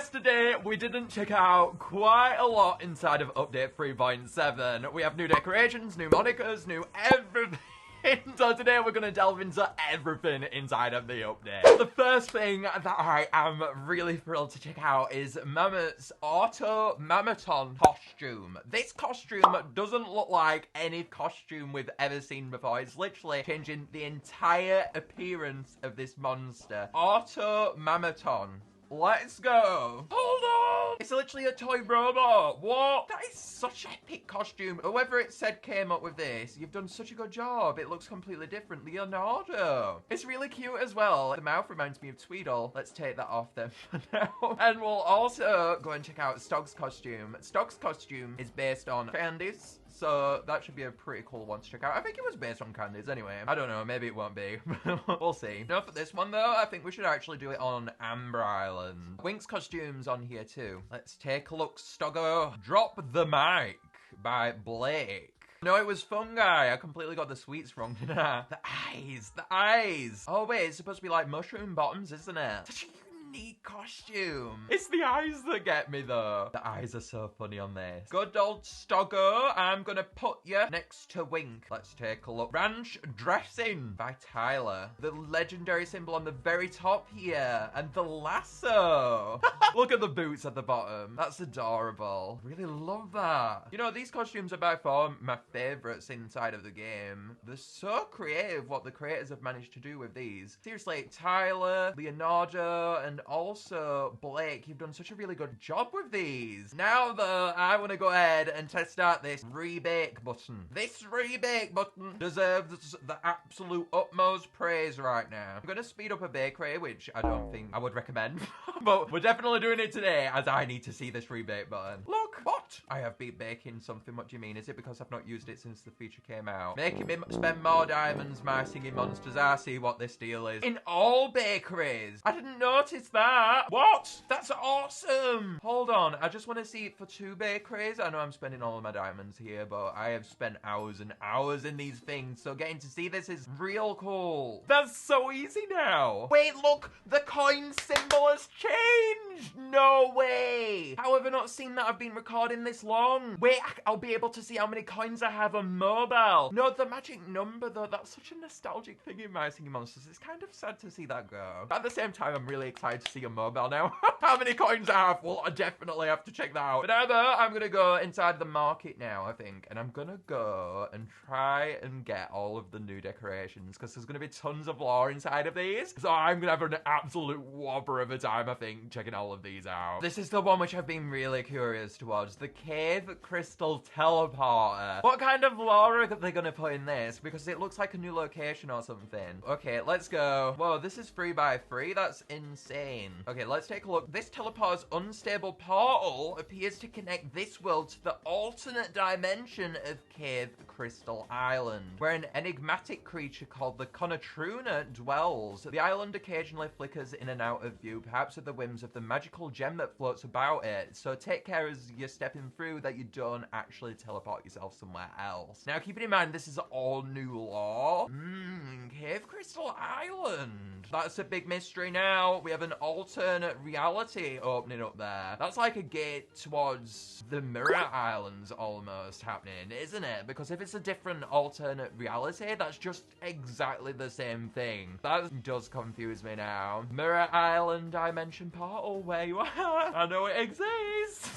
Yesterday, we didn't check out quite a lot inside of update 3.7. We have new decorations, new monikers, new everything. So today we're going to delve into everything inside of the update. The first thing that I am really thrilled to check out is Mammoth's Auto Mammoton costume. This costume doesn't look like any costume we've ever seen before. It's literally changing the entire appearance of this monster. Auto Mammoton. Let's go. Hold on. It's literally a toy robot. What? That is such an epic costume. Whoever it said came up with this, you've done such a good job. It looks completely different. Leonardo. It's really cute as well. The mouth reminds me of Tweedle. Let's take that off then for now. And we'll also go and check out Stog's costume. Stog's costume is based on Candice. So that should be a pretty cool one to check out. I think it was based on Candice anyway. I don't know, maybe it won't be. We'll see. Now for this one though, I think we should actually do it on Amber Island. Wink's costume's on here too. Let's take a look. Stoggo, Drop the Mic by Blake. No, it was Fungi. I completely got the sweets wrong, didn't I? The eyes. Oh wait, it's supposed to be like mushroom bottoms, isn't it? Such a unique costume. It's the eyes that get me though. The eyes are so funny on this. Good old Stoggo, I'm gonna put you next to Wink. Let's take a look. Ranch Dressing by Tyler. The legendary symbol on the very top here. And the lasso. Look at the boots at the bottom. That's adorable. Really love that. You know, these costumes are by far my favorites inside of the game. They're so creative what the creators have managed to do with these. Seriously, Tyler, Leonardo, and also Blake, you've done such a really good job with these. Now though, I want to go ahead and test out this rebake button. This rebake button deserves the absolute utmost praise right now. I'm going to speed up a bakery, which I don't think I would recommend. But we're definitely doing it today as I need to see this rebake button. Look, what? I have been baking something. What do you mean? Is it because I've not used it since the feature came out? Making me spend more diamonds, my singing monsters. I see what this deal is. In all bakeries. I didn't notice that. What? That's awesome. Hold on. I just want to see it for 2 bakeries. I know I'm spending all of my diamonds here, but I have spent hours and hours in these things. So getting to see this is real cool. That's so easy now. Wait, look. The coin symbol has changed. No way. How have I not seen that? I've been recording this long. Wait, I'll be able to see how many coins I have on mobile. No, the magic number though. That's such a nostalgic thing in My Singing Monsters. It's kind of sad to see that go. But at the same time, I'm really excited to see a mobile now. How many coins I have? Well, I definitely have to check that out. But now though, I'm gonna go inside the market now, I think. And I'm gonna go and try and get all of the new decorations because there's gonna be tons of lore inside of these. So I'm gonna have an absolute whopper of a time, I think, checking all of these out. This is the one which I've been really curious towards. The Cave Crystal Teleporter. What kind of lore are they gonna put in this? Because it looks like a new location or something. Okay, let's go. Whoa, this is 3x3. That's insane. Okay, let's take a look. This teleport's unstable portal appears to connect this world to the alternate dimension of Cave Crystal Island, where an enigmatic creature called the Conatruna dwells. The island occasionally flickers in and out of view, perhaps at the whims of the magical gem that floats about it. So take care as you're stepping through that you don't actually teleport yourself somewhere else. Now, keeping in mind, this is all new lore. Cave Crystal Island. That's a big mystery now. We have an alternate reality opening up there. That's like a gate towards the Mirror Islands almost happening, isn't it? Because if it's a different alternate reality, that's just exactly the same thing. That does confuse me now. Mirror Island Dimension Portal, where you are? I know it exists.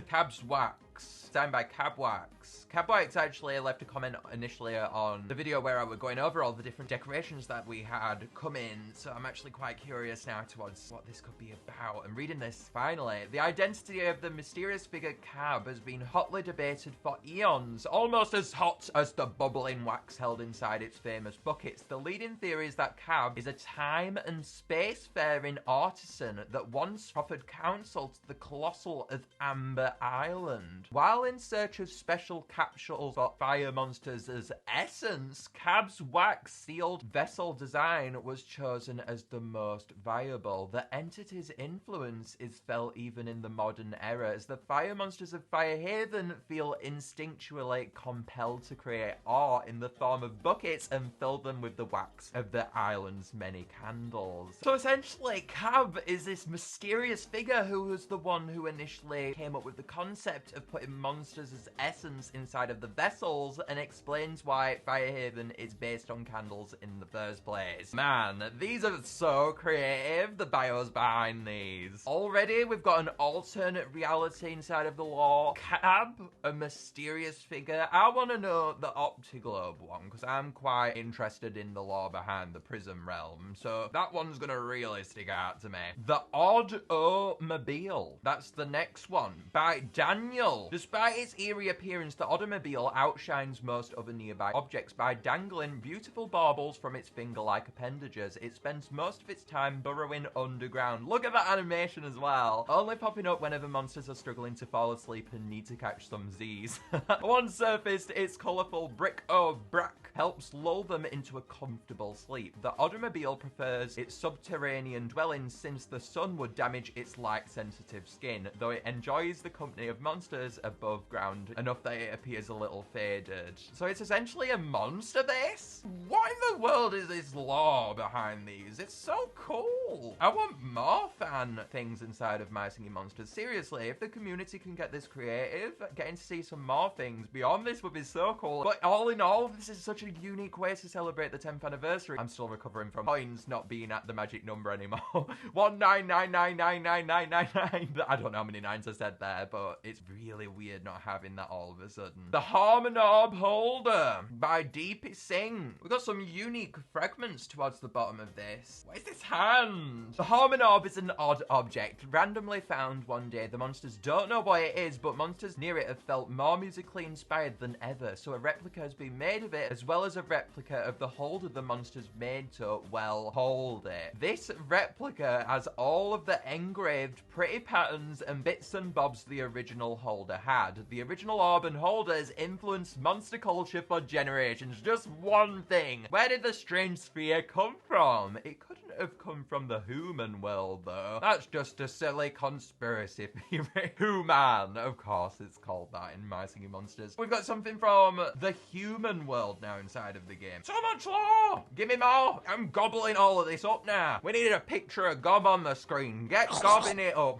Cab's Wax. Signed by Cabwax. Cabwax actually left a comment initially on the video where I was going over all the different decorations that we had come in, so I'm actually quite curious now towards what this could be about. And reading this finally, the identity of the mysterious figure Cab has been hotly debated for eons, almost as hot as the bubbling wax held inside its famous buckets. The leading theory is that Cab is a time and space-faring artisan that once offered counsel to the Colossal of Amber Island. While While in search of special capsules for fire monsters as essence, Cab's wax-sealed vessel design was chosen as the most viable. The entity's influence is felt even in the modern era, as the fire monsters of Firehaven feel instinctually compelled to create awe in the form of buckets and fill them with the wax of the island's many candles. So essentially, Cab is this mysterious figure who was the one who initially came up with the concept of putting monsters as essence inside of the vessels, and explains why Firehaven is based on candles in the first place. Man, these are so creative, the bios behind these. Already, we've got an alternate reality inside of the lore. Cab, a mysterious figure. I want to know the Optiglobe one, because I'm quite interested in the lore behind the Prism Realm, so that one's gonna really stick out to me. The Odd-O-Mobile. That's the next one, by Daniel. Despite its eerie appearance, the Odd-O-Mobile outshines most other nearby objects by dangling beautiful baubles from its finger-like appendages. It spends most of its time burrowing underground. Look at that animation as well. Only popping up whenever monsters are struggling to fall asleep and need to catch some Z's. Once surfaced, its colourful bric-o-brac helps lull them into a comfortable sleep. The Odd-O-Mobile prefers its subterranean dwellings since the sun would damage its light-sensitive skin, though it enjoys the company of monsters above ground enough that it appears a little faded. So it's essentially a monster, this? What in the world is this lore behind these? It's so cool. I want more fan things inside of My Singing Monsters. Seriously, if the community can get this creative, getting to see some more things beyond this would be so cool. But all in all, this is such a unique way to celebrate the 10th anniversary. I'm still recovering from coins not being at the magic number anymore. 199999999. I don't know how many nines I said there, but it's really weird not having that all of a sudden. The Harmonorb Holder by Deepy Singh. We've got some unique fragments towards the bottom of this. What is this hand? The Harmonorb is an odd object, randomly found one day. The monsters don't know what it is, but monsters near it have felt more musically inspired than ever, so a replica has been made of it, as well as a replica of the holder the monsters made to, well, hold it. This replica has all of the engraved pretty patterns and bits and bobs the original holder had. The original orb and holder has influenced monster culture for generations. Just one thing. Where did the strange sphere come from? It couldn't have come from the human world, though. That's just a silly conspiracy theory. Human, of course, it's called that in My Singing Monsters. We've got something from the human world now inside of the game. So much lore! Give me more! I'm gobbling all of this up now. We needed a picture of Gob on the screen. Get gobbing it up.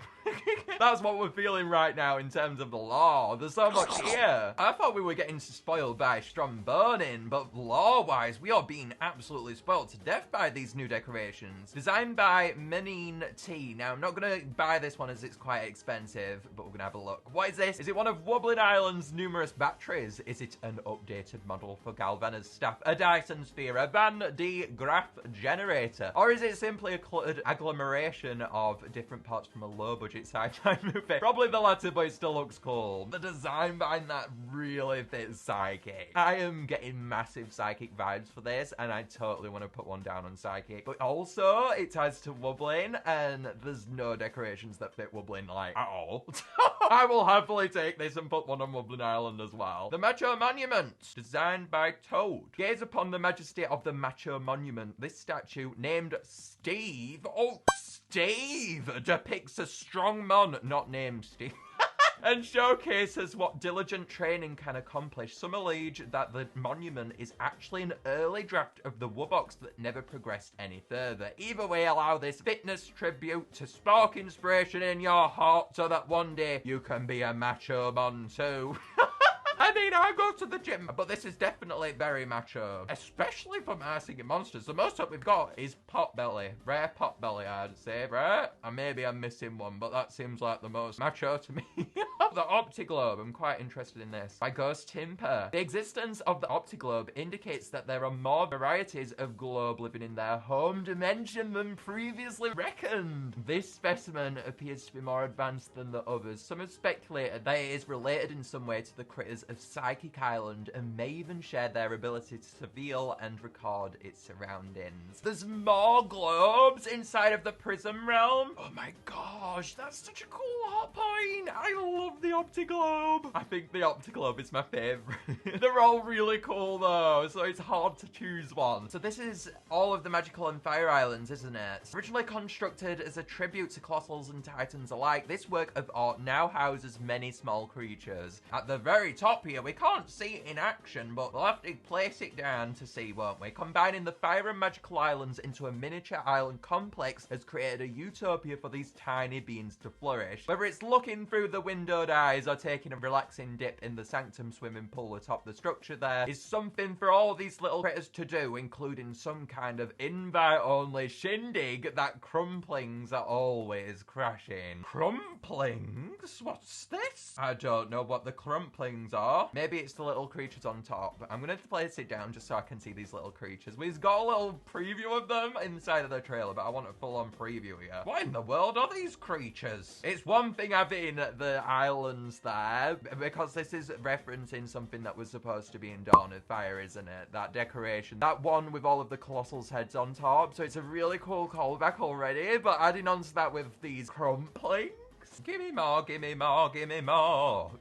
That's what we're feeling right now in terms of the lore. There's so much here. I thought we were getting spoiled by Strombonin, but lore-wise, we are being absolutely spoiled to death by these new decorations. Designed by Menine T. Now, I'm not going to buy this one as it's quite expensive, but we're going to have a look. What is this? Is it one of Wobbling Island's numerous batteries? Is it an updated model for Galvana's staff? A Dyson Sphere? A Van D Graph generator? Or is it simply a cluttered agglomeration of different parts from a low-budget sci-fi movie? Probably the latter, but it still looks cool. The design behind that really fits Psychic. I am getting massive Psychic vibes for this, and I totally want to put one down on Psychic. But also, it ties to Wobbling, and there's no decorations that fit Wobbling, like, at all. I will happily take this and put one on Wobbling Island as well. The Macho Monument, designed by Toad. Gaze upon the majesty of the Macho Monument. This statue, named Steve, Steve, depicts a strong man, not named Steve. And showcases what diligent training can accomplish. Some allege that the monument is actually an early draft of the Woobox that never progressed any further. Either way, allow this fitness tribute to spark inspiration in your heart so that one day you can be a macho man too. I mean, I go to the gym, but this is definitely very macho. Especially for My Singing Monsters. The most up we've got is Potbelly. Rare Potbelly, I'd say, right? And maybe I'm missing one, but that seems like the most macho to me. The Optiglobe, I'm quite interested in this. By Ghost Timper. The existence of the Optiglobe indicates that there are more varieties of globe living in their home dimension than previously reckoned. This specimen appears to be more advanced than the others. Some have speculated that it is related in some way to the critters of Psychic Island and may even share their ability to feel and record its surroundings. There's more globes inside of the Prism Realm. Oh my gosh, that's such a cool art point. I love love the Optiglobe. I think the Optiglobe is my favorite. They're all really cool though, so it's hard to choose one. So this is all of the Magical and Fire Islands, isn't it? Originally constructed as a tribute to Colossals and Titans alike, this work of art now houses many small creatures. At the very top here, we can't see it in action, but we'll have to place it down to see, won't we? Combining the Fire and Magical Islands into a miniature island complex has created a utopia for these tiny beings to flourish. Whether it's looking through the windowed eyes or taking a relaxing dip in the Sanctum swimming pool atop the structure, there is something for all these little critters to do, including some kind of invite-only shindig that crumplings are always crashing. Crumplings? What's this? I don't know what the crumplings are. Maybe it's the little creatures on top. I'm gonna have to place it down just so I can see these little creatures. We've got a little preview of them inside of the trailer, but I want a full-on preview here. What in the world are these creatures? It's one thing having the islands there, because this is referencing something that was supposed to be in Dawn of Fire, isn't it? That decoration. That one with all of the Colossal's heads on top. So it's a really cool callback already, but adding on to that with these crumplings. Gimme more, gimme more, gimme more.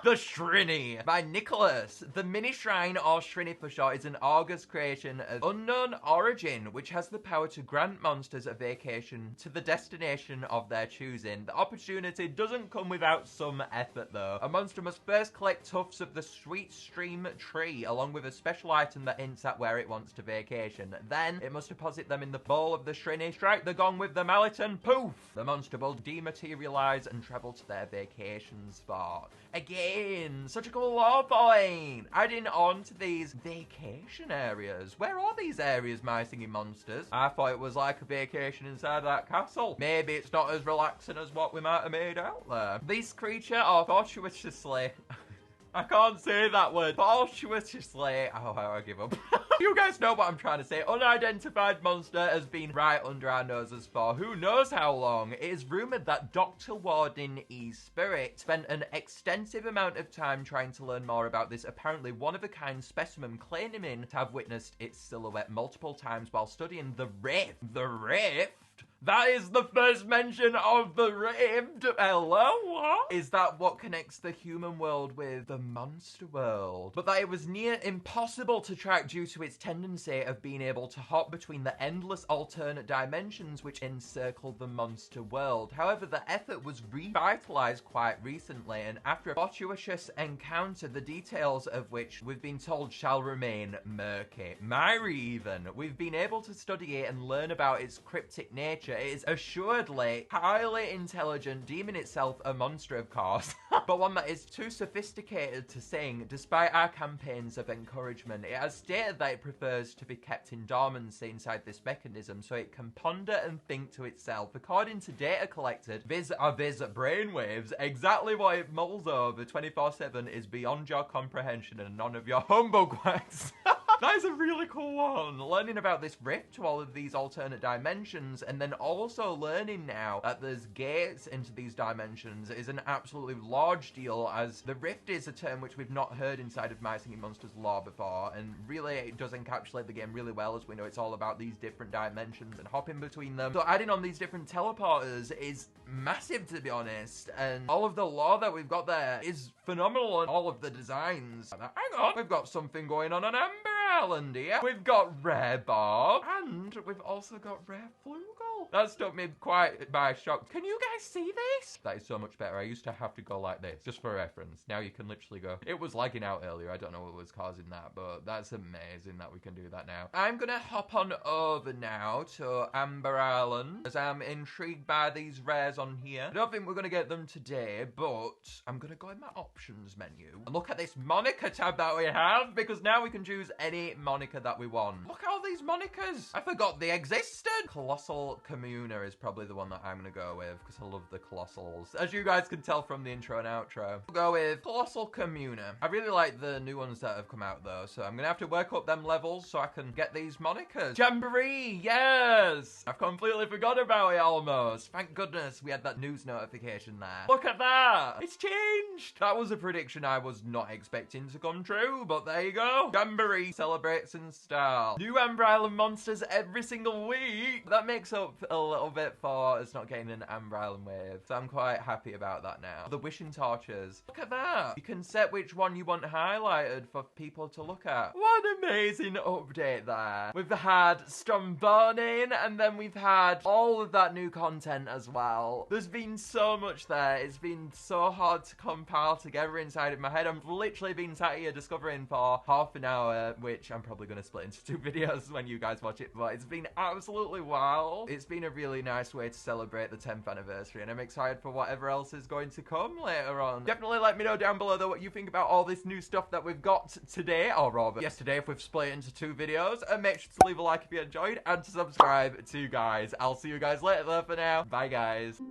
The Shrinny by Nicholas. The mini shrine, or Shrinny for short, is an August creation of unknown origin, which has the power to grant monsters a vacation to the destination of their choosing. The opportunity doesn't come without some effort though. A monster must first collect tufts of the Sweet Stream tree, along with a special item that hints at where it wants to vacation. Then, it must deposit them in the bowl of the Shrinny, strike the gong with the mallet, and poof! The monster will dematerialize and travel to their vacation spot. Again, such a cool lore point. Adding on to these vacation areas. Where are these areas, my singing monsters? I thought it was like a vacation inside that castle. Maybe it's not as relaxing as what we might have made out there. This creature, or fortuitously... I can't say that word. Fortuitously. Oh, I give up. You guys know what I'm trying to say. Unidentified monster has been right under our noses for who knows how long. It is rumoured that Dr. Warden E. Spirit spent an extensive amount of time trying to learn more about this apparently one-of-a-kind specimen, claiming to have witnessed its silhouette multiple times while studying the Rift. The Rift? That is the first mention of the Rift. Hello? What? Is that what connects the human world with the monster world? But that it was near impossible to track due to its tendency of being able to hop between the endless alternate dimensions which encircle the monster world. However, the effort was revitalized quite recently, and after a fortuitous encounter, the details of which we've been told shall remain murky. Myri even. We've been able to study it and learn about its cryptic nature. It is assuredly highly intelligent, deeming itself a monster, of course, but one that is too sophisticated to sing, despite our campaigns of encouragement. It has stated that it prefers to be kept in dormancy inside this mechanism so it can ponder and think to itself. According to data collected, viz brainwaves, exactly what it mulls over 24/7 is beyond your comprehension and none of your humbug wax. That is a really cool one. Learning about this rift to all of these alternate dimensions, and then also learning now that there's gates into these dimensions is an absolutely large deal, as the rift is a term which we've not heard inside of My Singing Monsters lore before, and really it does encapsulate the game really well, as we know it's all about these different dimensions and hopping between them. So adding on these different teleporters is massive, to be honest, and all of the lore that we've got there is phenomenal, and all of the designs. Hang on, we've got something going on Amber Island here. We've got Rare Bob, and we've also got Rare Flugel. That took me quite by shock. Can you guys see this? That is so much better. I used to have to go like this, just for reference. Now you can literally go. It was lagging out earlier. I don't know what was causing that, but that's amazing that we can do that now. I'm gonna hop on over now to Amber Island, as I'm intrigued by these rares on here. I don't think we're gonna get them today, but I'm gonna go in my options menu and look at this moniker tab that we have, because now we can choose any moniker that we want. Look at all these monikers. I forgot they existed. Colossal Communer is probably the one that I'm gonna go with, because I love the Colossals. As you guys can tell from the intro and outro. We'll go with Colossal Communer. I really like the new ones that have come out though, so I'm gonna have to work up them levels so I can get these monikers. Jamboree, yes! I've completely forgot about it almost. Thank goodness we had that news notification there. Look at that! It's changed! That was a prediction I was not expecting to come true, but there you go. Jamboree celebrates celebrates in style. New Amber Island monsters every single week. That makes up a little bit for us not getting an Amber Island wave. So I'm quite happy about that now. The wishing torches. Look at that. You can set which one you want highlighted for people to look at. What an amazing update there. We've had Stromboning, and then we've had all of that new content as well. There's been so much there. It's been so hard to compile together inside of my head. I've literally been sat here discovering for half an hour, which I'm probably going to split into 2 videos when you guys watch it, but it's been absolutely wild. It's been a really nice way to celebrate the 10th anniversary, and I'm excited for whatever else is going to come later on. Definitely let me know down below though what you think about all this new stuff that we've got today, or rather yesterday if we've split it into 2 videos, and make sure to leave a like if you enjoyed and to subscribe too, guys. I'll see you guys later though. For now, bye guys.